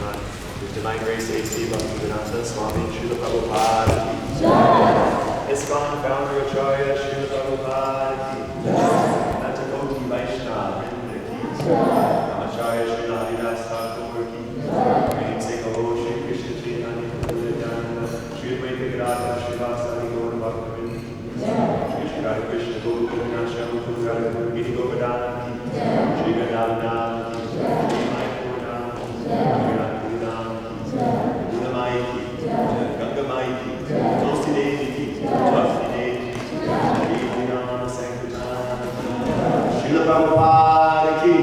His Divine Grace A.C. Bhaktivedanta Swami Srila Prabhupada ki. Iskcon founder Acharya Srila Prabhupada ki. Natakoti Vaishnava Vrinda ki. Acharya Srila Haridas Thakur ki. Name Singh Ho Shri Krishna Chaitanya Prabhupada Shri Advaita Gadadhar Srivasadi Gaur Bhaktivinoda ki. Shri Radha Krishna Gaur Govinda Guru Radha Guru Giri Govardhana ki. Shri Gadadhar ki. Shri Mayapur ki. Shri Gunamai ki, Gangamai ki, Tulsi Devi ki, Tulsi Devi ki, Shri Ram Sankirtan ki, Srila Prabhupada ki,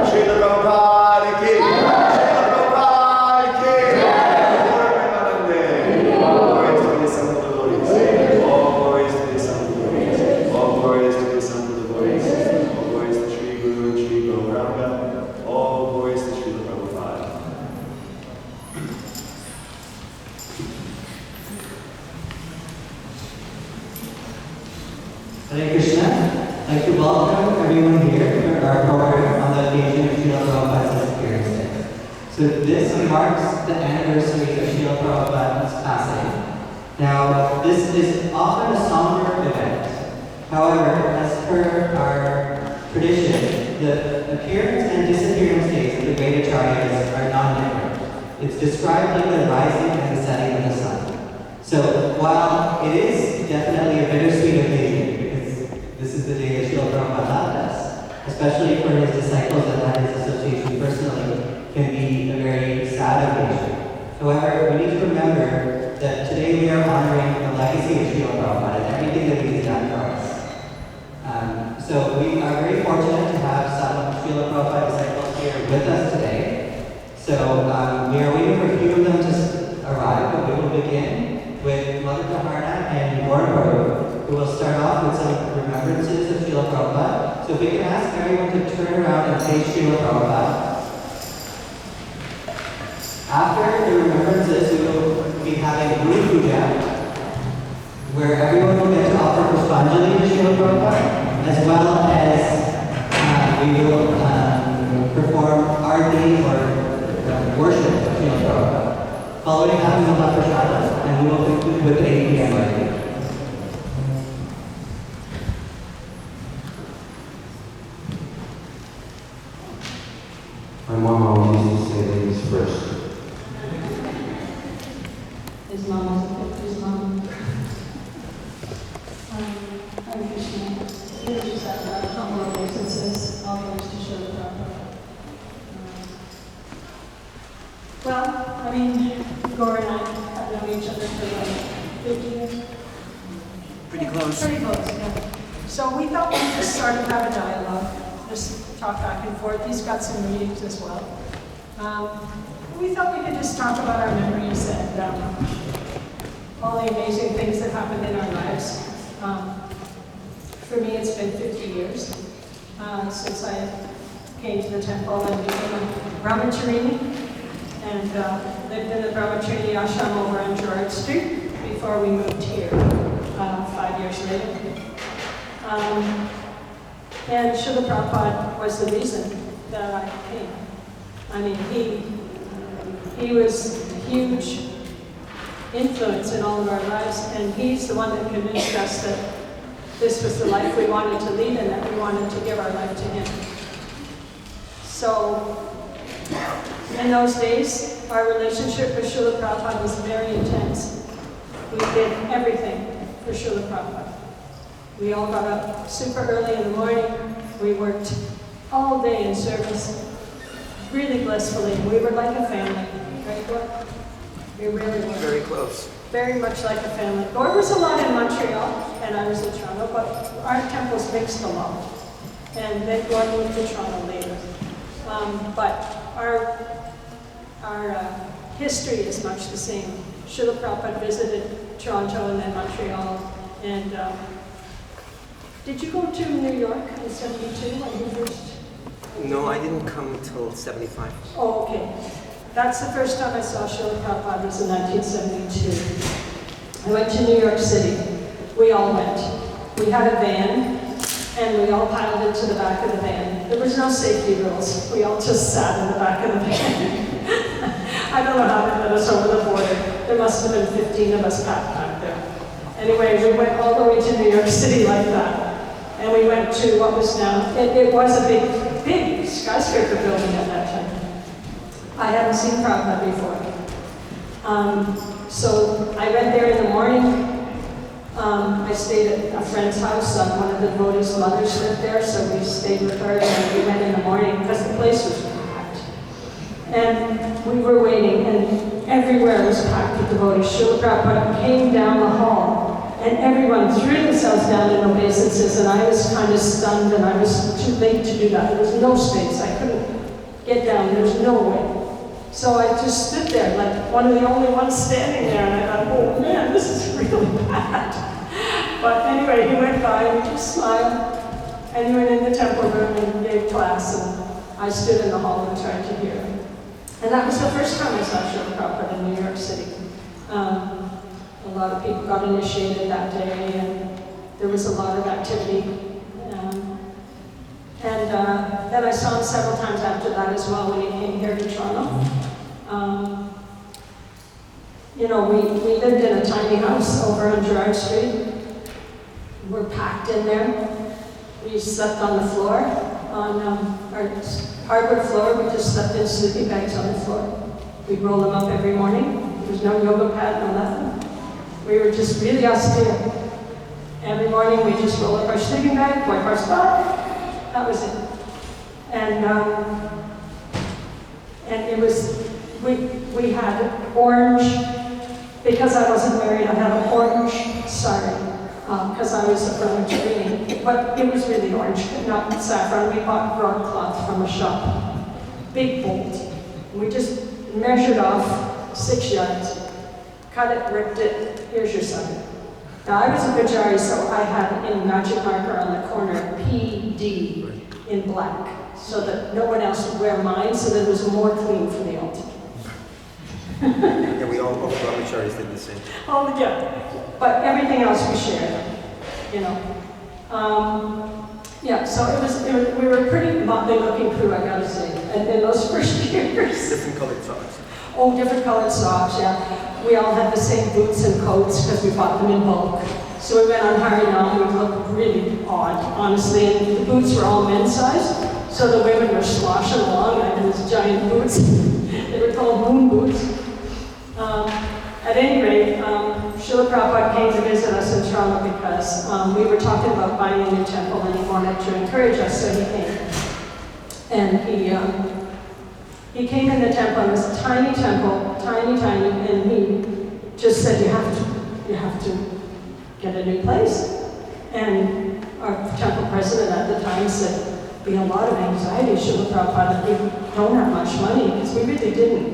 Srila Prabhupada ki, Srila Prabhupada ki, all glories to the Son of the Lord, all glories to the Son of the Lord, all glories to the Son of the Lord, all glories to Shri Guru, Shri Gauranga, all glories to Srila Prabhupada. Hare Krishna. I'd like to welcome everyone here to our program on the occasion of Srila Prabhupada's Disappearance Day. So this marks the anniversary of Srila Prabhupada's passing. Now, this is often a somber event. However, as per our tradition, the appearance and disappearance days of the great acharyas are non-different. It's described like the rising and the setting of the sun. So while it is definitely a bittersweet occasion, this is the day of Srila Prabhupada'S, especially for his disciples that had his association personally, can be a very sad occasion. However, we need to remember that today we are honoring the legacy of Srila Prabhupada and everything that he has done for us. So we are very fortunate to have some Srila Prabhupada disciples here with us today. So we are waiting for a few of them to arrive, but we will begin with Mother Taharna and Gaurav, who will start off with some remembrances of Srila Prabhupada. So if we can ask everyone to turn around and face Srila Prabhupada. After the remembrances, we will be having Guru Puja, where everyone will get to offer Pushpanjali to Srila Prabhupada, as well as we will perform Arti or worship of Srila Prabhupada. Following that, we will have Prasada, and we will conclude with 8 p.m. Arti. My mom always used to say ladies first. His mom was a his mom. Hare Krishna. This is our humble obeisances, all goes to show the Prabhupada. Well, I mean, Gaur and I have known each other for like 50 years. Pretty close. Pretty close, yeah. So we thought we'd just sort of have a dialogue, just talk back and forth. He's got some readings as well. We thought we could just talk about our memories and all the amazing things that happened in our lives. For me, it's been 50 years since I came to the temple and became a brahmacharini, and lived in the brahmacharini ashram over on George Street before we moved here 5 years later. And Srila Prabhupada was the reason that I came. I mean, he was a huge influence in all of our lives, and he's the one that convinced us that this was the life we wanted to lead and that we wanted to give our life to him. So, in those days, our relationship with Srila Prabhupada was very intense. We did everything for Srila Prabhupada. We all got up super early in the morning. We worked all day in service, really blissfully. We were like a family, right, Gaur? We really were. Very close. Very much like a family. Gaur was a lot in Montreal, and I was in Toronto, but our temples mixed a lot. And then Gaur moved to Toronto later. But our history is much the same. Srila Prabhupada visited Toronto and then Montreal. And did you go to New York in 72 when you first? No, I didn't come until 75. Oh, okay. That's the first time I saw Srila Prabhupada was in 1972. I went to New York City. We all went. We had a van, and we all piled into the back of the van. There was no safety rules. We all just sat in the back of the van. I don't know how they let us over the border. There must have been 15 of us packed back there. Anyway, we went all the way to New York City like that. And we went to what was now, it was a big skyscraper building at that time. I hadn't seen Prabhupada before. So I went there in the morning. I stayed at a friend's house. One of the devotees' mothers lived there, so we stayed with her, and we went in the morning because the place was packed. And we were waiting, and everywhere was packed with devotees. Srila Prabhupada came down the hall, and everyone threw themselves down in obeisances, and I was kind of stunned, and I was too late to do that. There was no space. I couldn't get down. There was no way. So I just stood there, like one of the only ones standing there, and I thought, oh man, this is really bad. But anyway, he went by, and we just smiled, and he went in the temple room and gave class, and I stood in the hall and tried to hear him. And that was the first time I saw Srila Prabhupada in New York City. A lot of people got initiated that day, and there was a lot of activity. Then I saw him several times after that as well when he came here to Toronto. You know, we lived in a tiny house over on Gerrard Street. We're packed in there. We slept on the floor, on our hardwood floor. We just slept in sleeping bags on the floor. We'd roll them up every morning. There was no yoga pad, no nothing. We were just really austere. Every morning we just roll up our sleeping bag, wipe our spot. That was it. And it was, we had orange, because I wasn't married, I had an orange sari, because I was a brahmachari. But it was really orange, not saffron. We bought broadcloth from a shop, big bolt. We just measured off 6 yards, cut it, ripped it, here's your sari. Now I was a Pujari, so I had in magic marker on the corner PD in black, so that no one else would wear mine, so that it was more clean for the altar. Yeah, we all brahmacharis did the same. Oh yeah, but everything else we shared, you know. Yeah, so we were a pretty motley looking crew, I gotta say, in those first years. Different colored socks. Oh, different colored socks, yeah. We all had the same boots and coats because we bought them in bulk. So we went on Harinam, we looked really odd, honestly, and the boots were all men's size, so the women were sloshing along in these giant boots. They were called moon boots. At any rate, Srila Prabhupada came to visit us in Toronto because we were talking about buying a new temple and he wanted to encourage us, so he came. And he came in the temple, and it was a tiny temple, tiny, and he just said, you have to get a new place. And our temple president at the time said, be a lot of anxiety, Srila Prabhupada, we don't have much money, because we really didn't,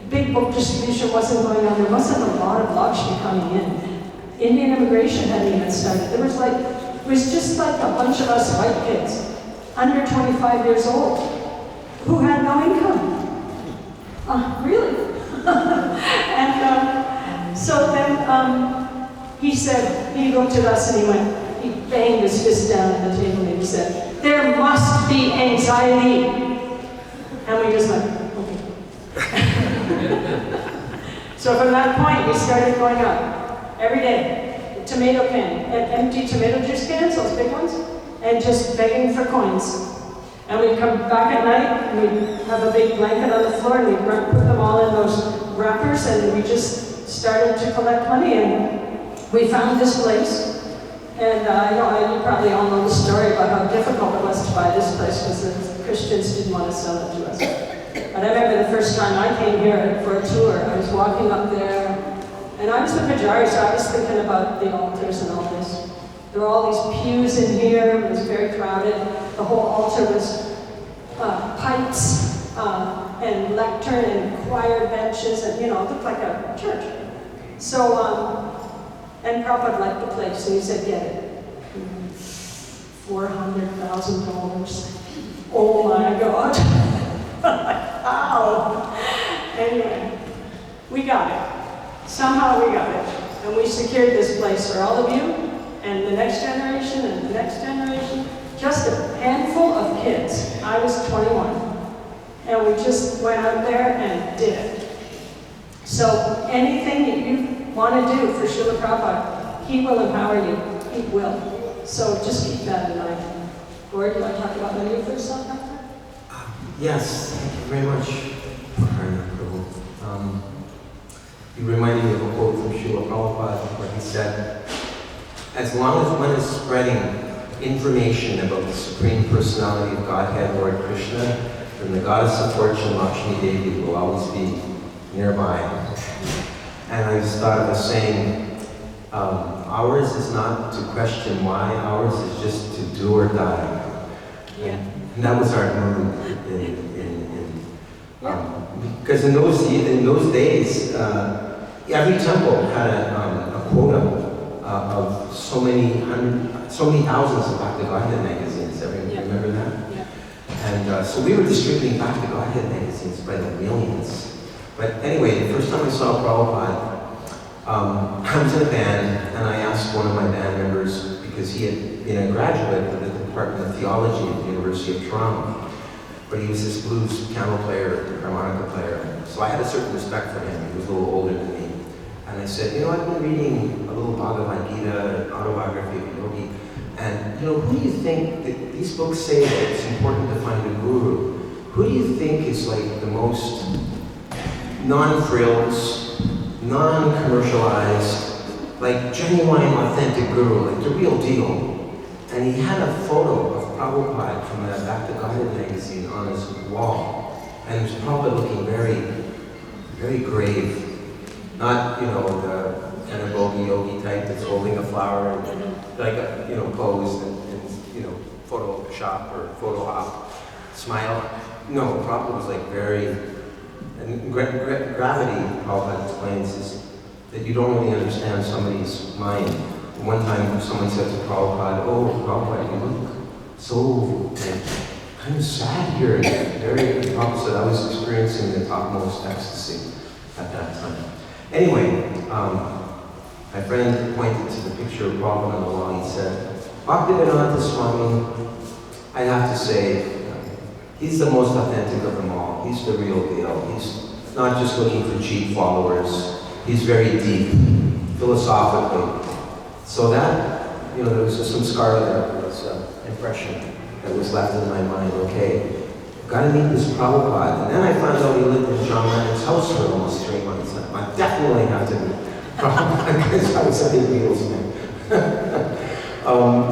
big book distribution wasn't going on, there wasn't a lot of Lakshmi coming in. Indian immigration hadn't even started. It was just like a bunch of us white kids, under 25 years old, who had no income. Really? And so then he said, he looked at us and he banged his fist down on the table and he said, there must be anxiety. And we just went, okay. So from that point, we started going out every day, tomato can, empty tomato juice cans, those big ones, and just begging for coins. And we'd come back at night, and we'd have a big blanket on the floor, and we'd put them all in those wrappers, and we just started to collect money, and we found this place. And you probably all know the story about how difficult it was to buy this place, because the Christians didn't want to sell it to us. But I remember the first time I came here for a tour, I was walking up there, and I was the Pujari, so I was thinking about the altars and all this. There were all these pews in here, it was very crowded. The whole altar was pipes and lectern and choir benches, and it looked like a church. So, and Prabhupada liked the place, so he said, get it. $400,000. Oh my God. Ow. Anyway, we got it. Somehow we got it. And we secured this place for all of you, and the next generation, and the next generation. Just a handful of kids. I was 21. And we just went out there and did it. So anything that you want to do for Srila Prabhupada, he will empower you. He will. So just keep that in mind. Gord, do you want to talk about when you first saw Prabhupada? Yes, thank you very much, Prabhu. You reminded me of a quote from Srila Prabhupada where he said, as long as one is spreading information about the Supreme Personality of Godhead, Lord Krishna, then the Goddess of Fortune, Lakshmi Devi, will always be nearby. And I just thought of a saying, ours is not to question why, ours is just to do or die. Yeah. And that was our mood because in those days, every temple had a quota of so many thousands of Bhakti Godhead magazines. Everyone remember that? Yeah. And so we were distributing Bhakti Godhead magazines by the millions. But anyway, the first time I saw Prabhupada, I was in a band, and I asked one of my band members, because he had been a graduate of the Department of Theology at the University of Toronto, but he was this blues piano player, harmonica player. So I had a certain respect for him. He was a little older than me. And I said, I've been reading a little Bhagavad Gita, autobiography of a yogi, and who do you think, that these books say that it's important to find a guru? Who do you think is like the most non-frills, non-commercialized, like genuine, authentic guru, like the real deal? And he had a photo of Prabhupada from the Bhakti Godhead magazine on his wall. And he was probably looking very, very grave. Not, the Anabogi yogi type that's holding a flower and like a, posed and Photoshop or photo op, smile. No, Prabhupada was like very, and gravity, Prabhupada explains, is that you don't really understand somebody's mind. One time someone said to Prabhupada, "Oh, Prabhupada, you look so kind of sad here." Very, Prabhupada said, I was experiencing the topmost ecstasy at that time. Anyway, my friend pointed to the picture of Prabhupada on the wall. He said, Bhaktivedanta Swami, I have to say, he's the most authentic of them all. He's the real deal. He's not just looking for cheap followers. He's very deep, philosophically. So that, there was a samskara there, there was an impression that was left in my mind. Okay, I've got to meet this Prabhupada. And then I found out he lived in John Lennon's house for almost 3 months. I definitely have to meet Prabhupada because I was a big Beatles fan.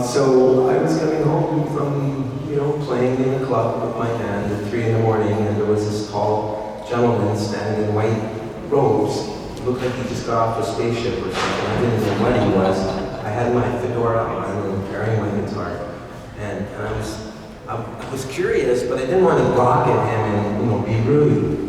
So I was coming home from, playing in the club with my band at 3 in the morning, and there was this tall gentleman standing in white robes. It looked like he just got off a spaceship or something. I didn't know what he was. I had my fedora on and carrying my guitar. And I was curious, but I didn't want to gawk at him and, be rude.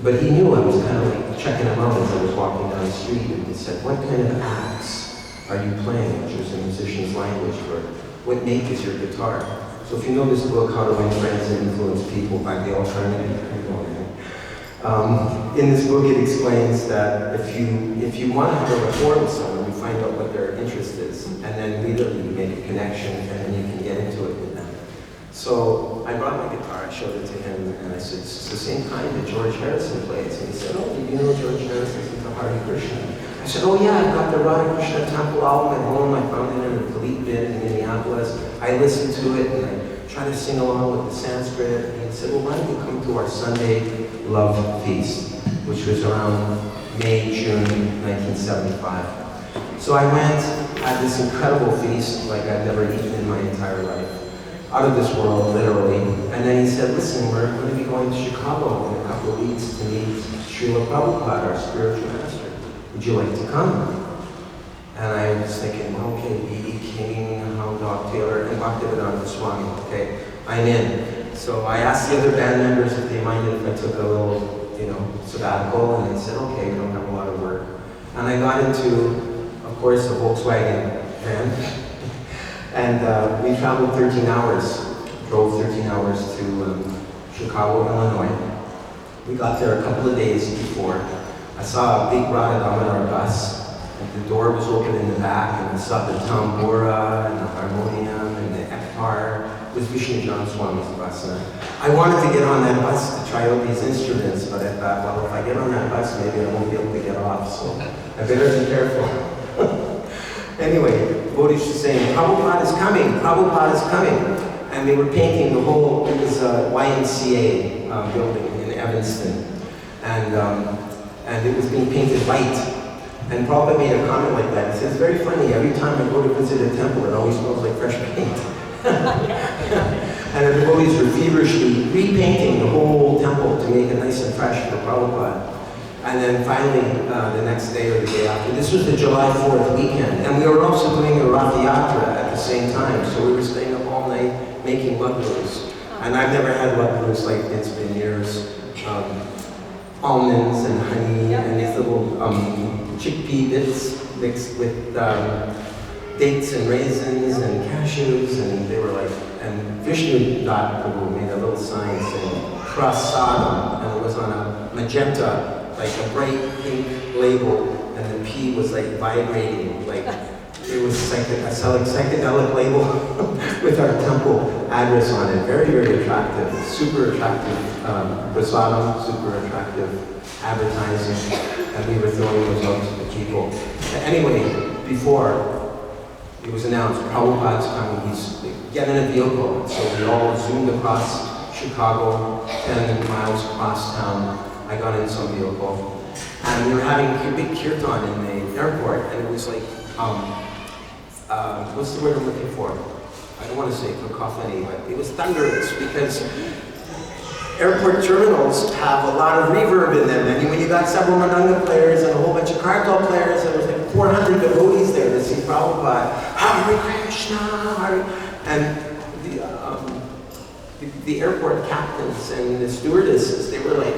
But he knew I was kind of like checking him out as I was walking down the street, and he said, "What kind of acts are you playing?" Which was a musician's language for what make is your guitar. So if you know this book, How to Win Friends and Influence People by the Alternative, in this book it explains that if you want to have a rapport with someone, you find out what their interest is, and then immediately you make a connection, and then you can get into it with them. So I brought my guitar, I showed it to him, and I said, "It's the same kind that George Harrison plays." And he said, "Oh, do you know George Harrison's into Hare Krishna?" I said, "Oh yeah, I've got the Radha Krishna Temple album at home. I found it in a Philippe bin in Minneapolis. I listened to it and I try to sing along with the Sanskrit." And he said, "Well, why don't you come to our Sunday Love Feast," which was around May, June 1975. So I went, had this incredible feast like I'd never eaten in my entire life. Out of this world, literally. And then he said, "Listen, we're going to be going to Chicago in a couple of weeks to meet Srila Prabhupada, our spiritual master. Would you like to come?" And I was thinking, well, okay, B.E. King, Hound Dog Taylor, and Bhaktivedanta Swami. Okay, I'm in. So I asked the other band members if they minded if I took a little, sabbatical, and they said, okay, we don't have a lot of work. And I got into, of course, a Volkswagen van. And we traveled 13 hours, drove 13 hours to Chicago, Illinois. We got there a couple of days before. I saw a big Radha Damodar bus, and the door was open in the back, and I saw the tambura, and the harmonium, and the ektar, was Vishnu John Swami's bus. And I wanted to get on that bus to try out these instruments, but I thought, well, if I get on that bus, maybe I won't be able to get off, so I better be careful. Anyway, Bodhi's was saying, Prabhupada is coming, Prabhupada is coming. And they were painting the whole, it was a YMCA building in Evanston. And it was being painted white. And Prabhupada made a comment like that. He says, it's very funny, every time I go to visit a temple, it always smells like fresh paint. And the devotees were feverishly repainting the whole temple to make it nice and fresh for Prabhupada. And then finally, the next day or the day after, this was the July 4th weekend. And we were also doing a Rath Yatra at the same time. So we were staying up all night making ladus. And I've never had ladus like it's been years. Almonds and honey and these little chickpea bits mixed with dates and raisins and cashews, and they were like, and Vishnu Prabhu made a little sign saying prasadam, and it was on a magenta, like a bright pink label, and the P was like vibrating, like it was like a psychedelic label with our temple address on it. Very, very attractive, super attractive prasadam, super attractive advertising, and we were throwing those out to the people. Anyway, before it was announced, Prabhupada's coming, he's getting in a vehicle, so we all zoomed across Chicago, 10 miles across town. I got in some vehicle, and we were having a big kirtan in the airport, and it was like, what's the word I'm looking for? I don't want to say cacophony, but it was thunderous, because airport terminals have a lot of reverb in them. And when you got several Madanga players and a whole bunch of kartal players, and there was like 400 devotees there to see Prabhupada. Hare Krishna, Hare. And the airport captains and the stewardesses, they were like,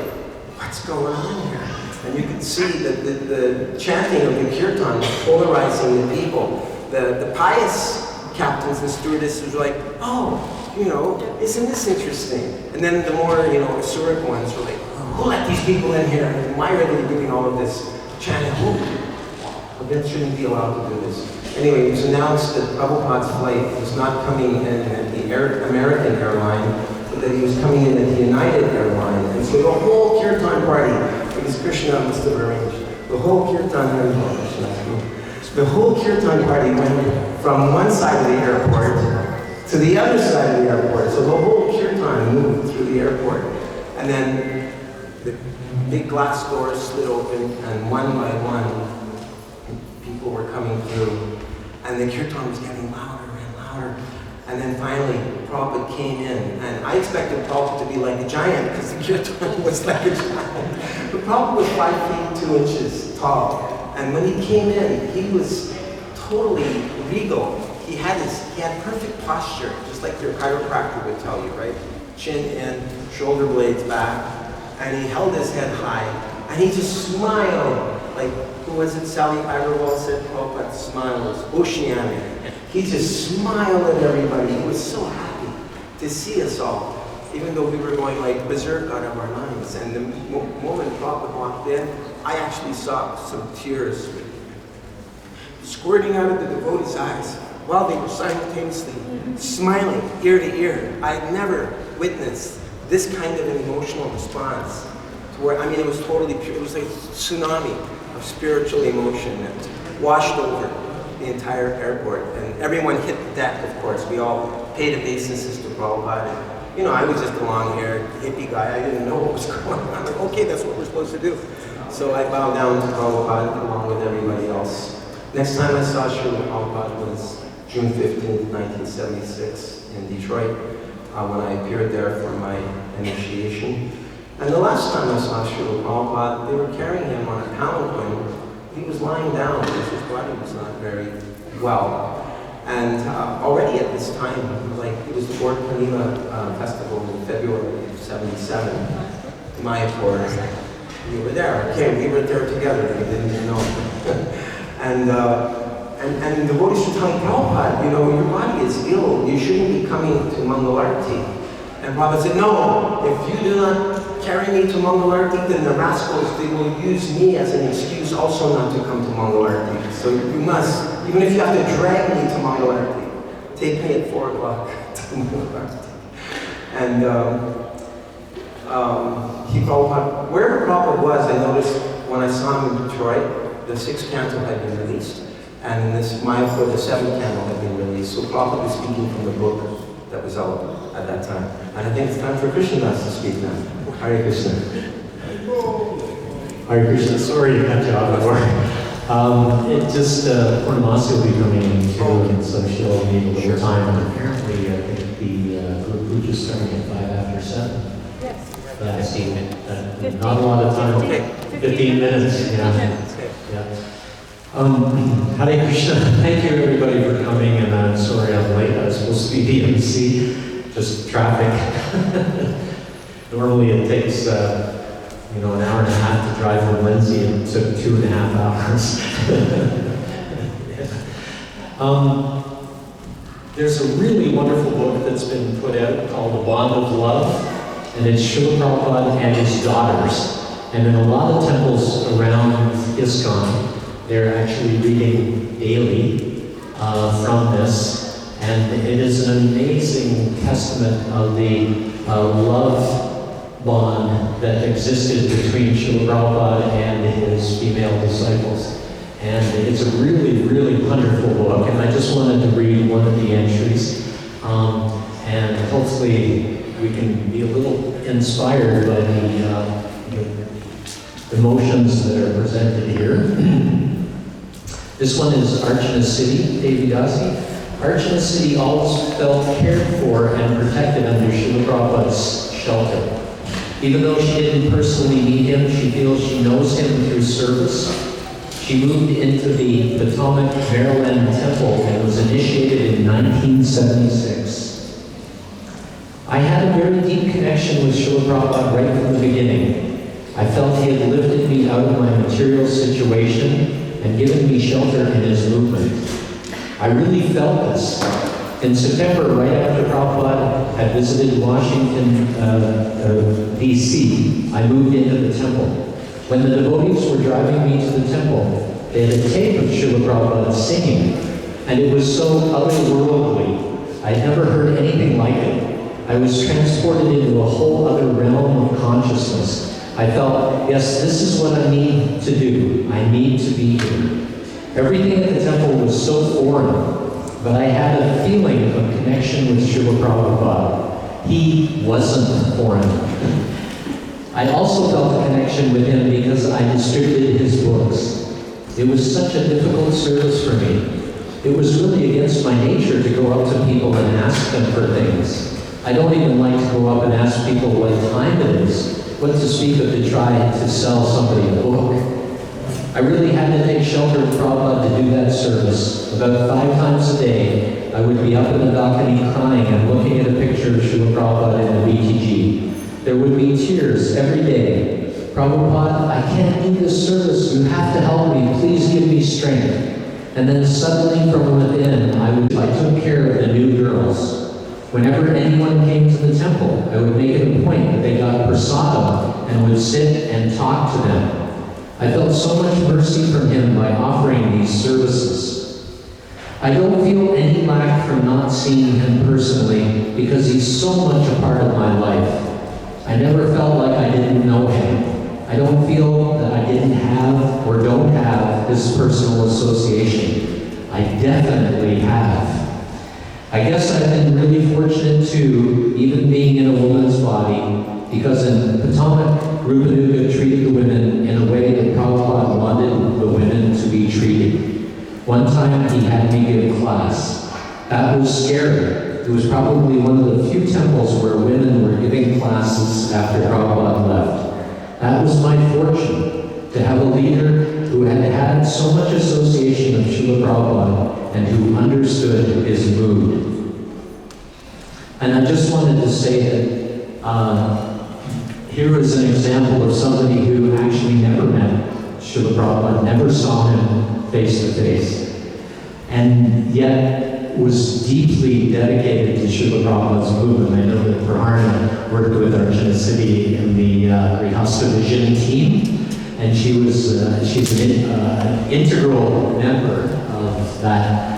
what's going on here? And you could see that the chanting of the kirtan was polarizing the people. The pious captains and stewardesses were like, oh, you know, isn't this interesting? And then the more, you know, Asuric ones were like, who let these people in here? And why are they doing all of this chanting? Well, that shouldn't be allowed to do this. Anyway, it was announced that Prabhupada's flight was not coming in at the American airline, but that he was coming in at the United airline. And so the whole kirtan party, because Krishna must have arranged, the whole kirtan party went from one side of the airport to the other side of the airport. So the whole kirtan moved through the airport. And then the big glass doors slid open, and one by one, people were coming through. And the kirtan was getting louder and louder. And then finally, Prabhupada came in. And I expected Prabhupada to be like a giant, because the kirtan was like a giant. But Prabhupada was 5 feet 2 inches tall. And when he came in, he was totally regal. He had perfect posture, just like your chiropractor would tell you, right? Chin in, shoulder blades back, and he held his head high, and he just smiled. Like, who was it? Sally Agrawal said, Prabhupada smiles, oceanic. He just smiled at everybody. He was so happy to see us all, even though we were going like berserk out of our minds. And the moment Prabhupada walked in, I actually saw some tears squirting out of the devotees' eyes, while they were simultaneously smiling ear to ear. I had never witnessed this kind of an emotional response to where, I mean, it was totally pure. It was like a tsunami of spiritual emotion that washed over the entire airport. And everyone hit the deck, of course. We all paid obeisances to Prabhupada. And, you know, I was just a long-haired hippie guy. I didn't know what was going on. I'm like, okay, that's what we're supposed to do. So I bowed down to Prabhupada along with everybody else. Next time I saw Srila Prabhupada was June 15th, 1976 in Detroit, when I appeared there for my initiation. And the last time I saw Srila Prabhupada, they were carrying him on a palanquin. He was lying down because his body was not very well. And already at this time, like it was the Lord Purnima festival in February of '77, Mayapur. We were there. Okay, we were there together. We didn't even know. And the devotees were telling Prabhupada, you know, your body is ill. You shouldn't be coming to Mangalarti. And Prabhupada said, no, if you do not carry me to Mangalarti, then the rascals, they will use me as an excuse also not to come to Mangalarti. So you must, even if you have to drag me to Mangalarti, take me at 4 o'clock. And he Prabhupada, wherever Prabhupada was, I noticed when I saw him in Detroit, the 6th canto had been released, and this Mayapur, the 7th canto had been released. So Prabhupada was speaking from the book that was out at that time. And I think it's time for Krishnadas to speak now. Hare Krishna. Hare Krishna, sorry to cut you off before. It just, Purnamasi will be coming in too, and so she'll need a little time. And apparently, I think the group puja is starting at 5 after 7. Yes. Yeah, 15 minutes. Not a lot of time. 15 minutes, yeah. Hare Krishna, thank you everybody for coming, and I'm sorry I'm late. I was supposed to be the MC, just traffic. Normally it takes, an hour and a half to drive from Lindsay, and it took 2.5 hours. There's a really wonderful book that's been put out called The Bond of Love, and it's Srila Prabhupada and his daughters. And in a lot of temples around Iskcon, they're actually reading daily from this, and it is an amazing testament of the love bond that existed between Srila Prabhupada and his female disciples. And it's a really, really wonderful book, and I just wanted to read one of the entries, and hopefully we can be a little inspired by the emotions that are presented here. This one is Archana City, Devidasi. Archana City always felt cared for and protected under Srila Prabhupada's shelter. Even though she didn't personally meet him, she feels she knows him through service. She moved into the Potomac, Maryland Temple and was initiated in 1976. I had a very deep connection with Srila Prabhupada right from the beginning. I felt he had lifted me out of my material situation and given me shelter in his movement. I really felt this. In September, right after Prabhupada had visited Washington, D.C., I moved into the temple. When the devotees were driving me to the temple, they had a tape of Srila Prabhupada singing, and it was so otherworldly. I'd never heard anything like it. I was transported into a whole other realm of consciousness. I felt, yes, this is what I need to do. I need to be here. Everything at the temple was so foreign, but I had a feeling of connection with Srila Prabhupada. He wasn't foreign. I also felt a connection with him because I distributed his books. It was such a difficult service for me. It was really against my nature to go up to people and ask them for things. I don't even like to go up and ask people what time it is, what to speak of to try to sell somebody a book. I really had to take shelter of Prabhupada to do that service. About 5 times a day, I would be up in the balcony crying and looking at a picture of Srila Prabhupada in the BTG. There would be tears every day. Prabhupada, I can't do this service. You have to help me. Please give me strength. And then suddenly from within, I took care of the new girls. Whenever anyone came to the temple, I would make it a point that they got prasadam and would sit and talk to them. I felt so much mercy from him by offering these services. I don't feel any lack from not seeing him personally because he's so much a part of my life. I never felt like I didn't know him. I don't feel that I didn't have or don't have this personal association. I definitely have. I guess I've been really fortunate too, even being in a woman's body, because in Potomac, Rupanuga treated the women in a way that Prabhupada wanted the women to be treated. One time he had me give class. That was scary. It was probably one of the few temples where women were giving classes after Prabhupada left. That was my fortune, to have a leader who had had so much association with Srila Prabhupada and who understood his mood. And I just wanted to say that here is an example of somebody who actually never met Srila Prabhupada, never saw him face to face, and yet was deeply dedicated to Srila Prabhupada's movement. I know that Praharna worked with Archana City in the Grihastha Vision team, and she's an integral member of that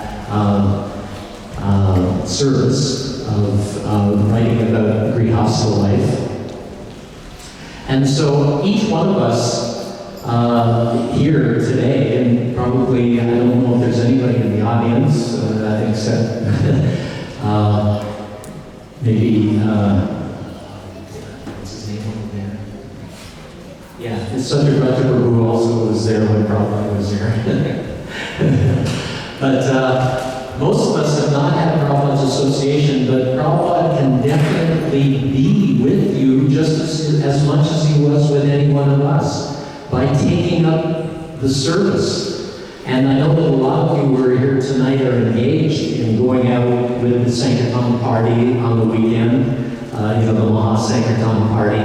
service of writing about Grihastha life. And so each one of us here today, and probably, I don't know if there's anybody in the audience, except maybe, what's his name over there? Yeah, it's Sundar Prabhu, who also was there when Prabhupada was there. But most of us have not had Prabhupada's association, but Prabhupada can definitely be with you just as much as he was with any one of us by taking up the service. And I know that a lot of you who are here tonight are engaged in going out with the Sankirtan party on the weekend, the Maha Sankirtan party.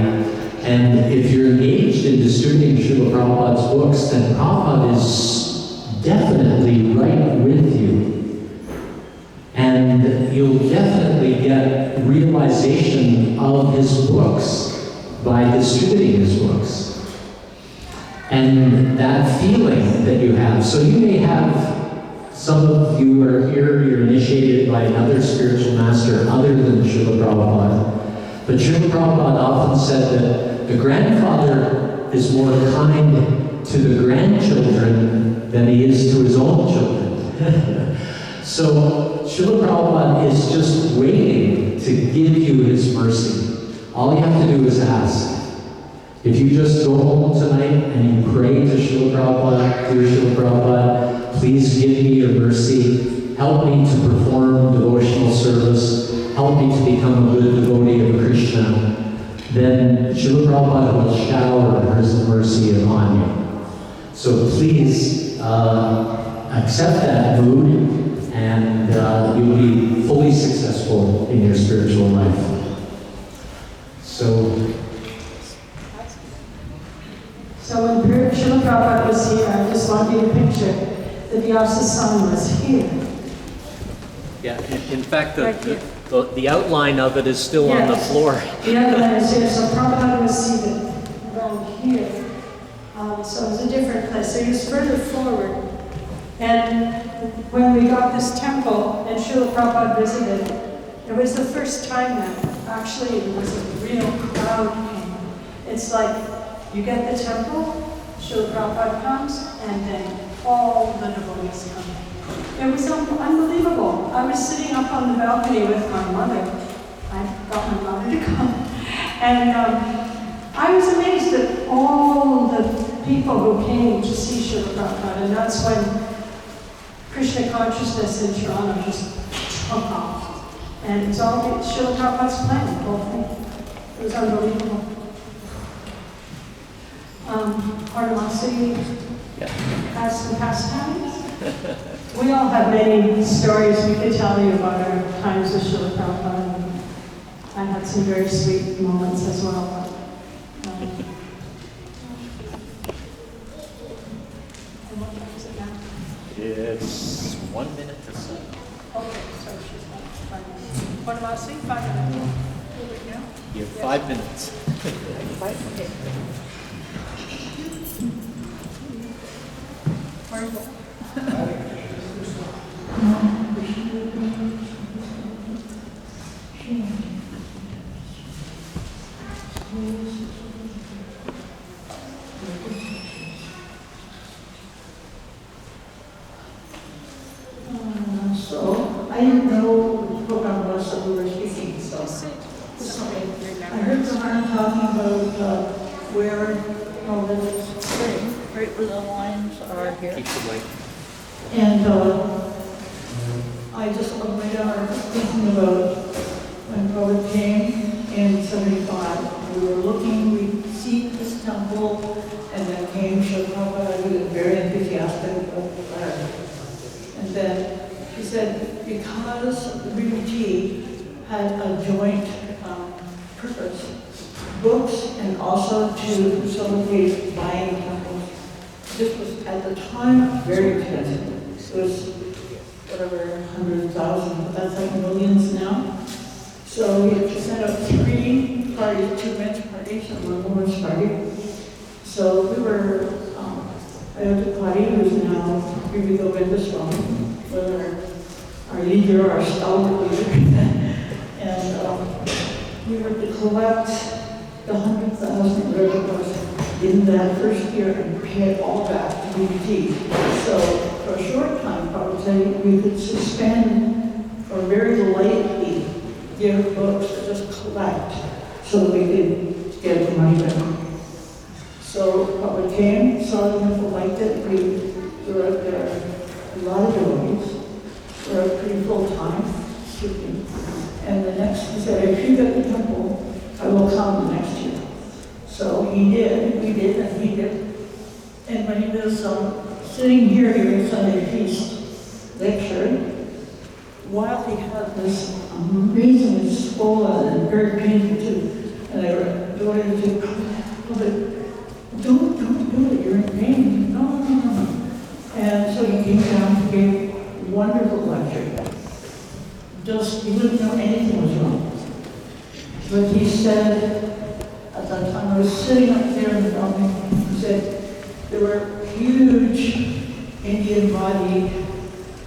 And if you're engaged in distributing Srila Prabhupada's books, then Prabhupada is definitely right with you. And you'll definitely get realization of his books by distributing his books. And that feeling that you have, so you may have, some of you are here, you're initiated by another spiritual master other than Srila Prabhupada. But Srila Prabhupada often said that the grandfather is more kind to the grandchildren than he is to his own children. So Srila Prabhupada is just waiting to give you his mercy. All you have to do is ask. If you just go home tonight and you pray to Srila Prabhupada, dear Srila Prabhupada, please give me your mercy, help me to perform devotional service, help me to become a good devotee of Krishna, then Srila Prabhupada will shower his mercy upon you. So please accept that mood, and you'll be fully successful in your spiritual life. So when Srila Prabhupada was here, I just want you to picture that Vyasa's son was here. yeah, in fact, the outline of it is still on the floor. The outline is here, so Prabhupada was seated around here. So it was a different place. So he was further forward. And when we got this temple and Srila Prabhupada visited, it was the first time that actually it was a real crowd came. It's like you get the temple, Srila Prabhupada comes, and then all the devotees come. It was unbelievable. I was sitting up on the balcony with my mother. I got my mother to come. And I was amazed at all the people who came to see Srila Prabhupada. And that's when Krishna consciousness in Toronto just took off. And it's all Srila Prabhupada's plan, the whole thing. It was unbelievable. Parnamasi has some pastimes. We all have many stories we could tell you about our times with Srila Prabhupada. I had some very sweet moments as well. And what time is it now? It's 1 minute to 7. Okay, so she's not 5 minutes. Parnamasi, 5 minutes. Yeah? You have 5 minutes. Okay. So I didn't know what the program was that we were speaking, so sorry. I heard Karan talking about where all the spring, right where the lines are here. Keep the light. And I just looked right down thinking about when Prabhupada came in 75. We were looking, we see this temple, and then came Srila Prabhupada, he was very enthusiastic about the fire. And then he said, because the BBT had a joint purpose, books and also to facilitate buying temples. This was at the time very expensive. It was whatever, 100,000, but that's like millions now. So we had to set up 3 parties, 2 men's parties and 1 women's party. So we were at the party, who's now Prabhupada Govinda Swami, our leader, our stalwart leader. in that first year and pay it all back to BBT. So for a short time, probably we could suspend or very lightly give books to just collect so that we could get the money back. So Papa came, saw the people liked it, we were out there, a lot of devotees, we were out pretty full time, shooting. And the next, he said, if you get the temple, I will come the next year. So he did, we did, and he did. And when he was sitting here during Sunday feast lecture, while he had this amazingly swollen and very painful tooth, and they were going to don't do it, you're in pain. No. And so he came down and gave a wonderful lecture. Just, he wouldn't know anything was wrong. But he said, at that time I was sitting up there in the building, he said, there were huge Indian body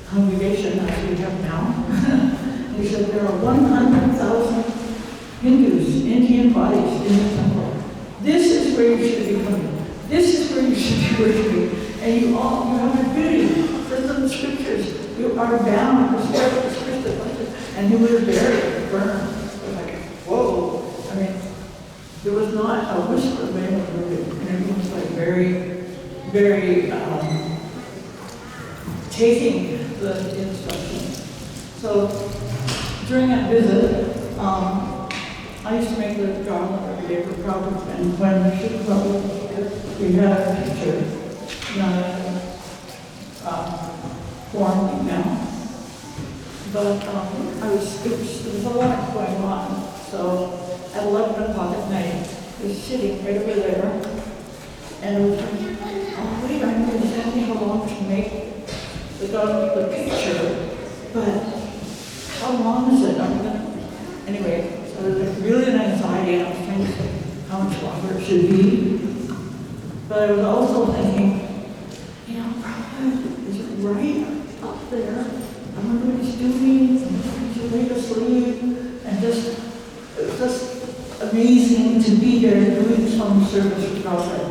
congregation as we have now. He said, there are 100,000 Hindus, Indian bodies in the temple. This is where you should be coming. This is where you should be worshiping. And you have a duty. Says in the scriptures, you are bound to serve the scriptures. And he was buried, burned. I was like, whoa. I mean, there was not a whisper of anyone. And everyone was like very, very taking the instructions. So during that visit, I used to make the garland every day for Prabhupada, and when she Prabhupada, we had a picture, formally now. But there was a lot going on. So at 11 o'clock at night, I was sitting right over there, and I was like, oh wait, I'm going to tell me how long to make the picture, but how long is it? Anyway, so there was really an anxiety, and I was trying to say how much longer it should be. But I was also thinking, Prabhupada, is it right up there? I wonder what he's doing, he's laid asleep, and it was just amazing to be there doing some service for Prabhupada.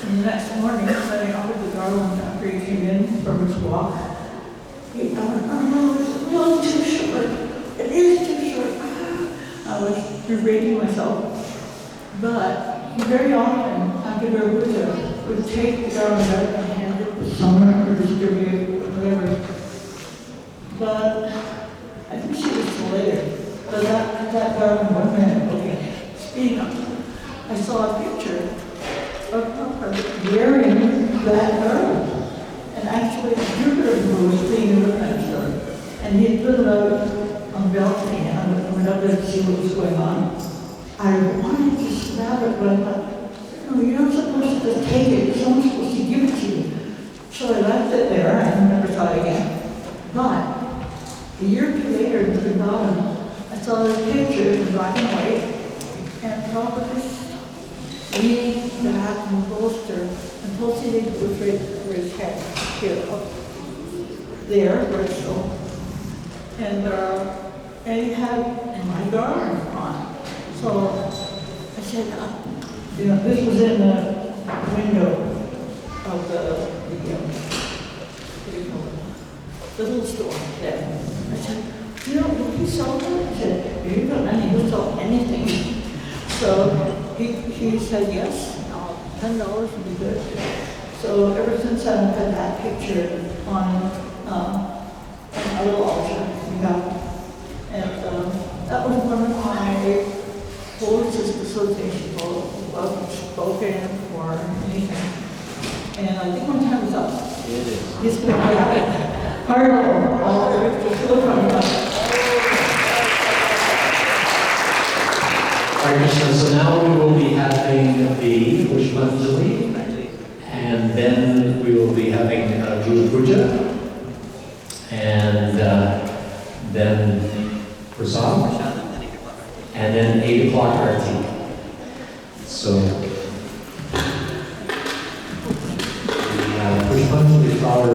And the next morning, when I offered the garland after he came in from his walk, he went, oh no, it's a little too short. It is too short. I was berating myself. But he very often, after the Buddha, would take the garland out and hand it to someone or distribute it or whatever. But I think she was still later. But that garland, 1 minute, okay. Speeding up, I saw a picture of her wearing that garland. And actually, Jupiter was being with that story. And he put it out on the balcony, and I went up there to see what was going on. I wanted to snap it, but I thought, no, you're not supposed to just take it. Someone's supposed to give it to you. So I left it there and never saw it again. But a year or two later, in the bottom, I saw this picture in black and white, and probably leaning back in the bolster and pulsating with where his head here, up there, where it's so. And he had my garment on. So I said, this was in the window of the little store there. I said, will you sell that? He said, if you've got money, he'll sell anything. So he said, yes, $10 would be good. So ever since I've had that picture on a little altar, and that was one of my Holistic Association goals. Wasn't spoken or anything. And I think my time is up. It is. He's going to have it. Harlow, all the way to Silicon. So now we will be having the Pushpanjali, and then we will be having Guru Puja, and then Prasad, and then 8 o'clock Arati. So the Pushpanjali flower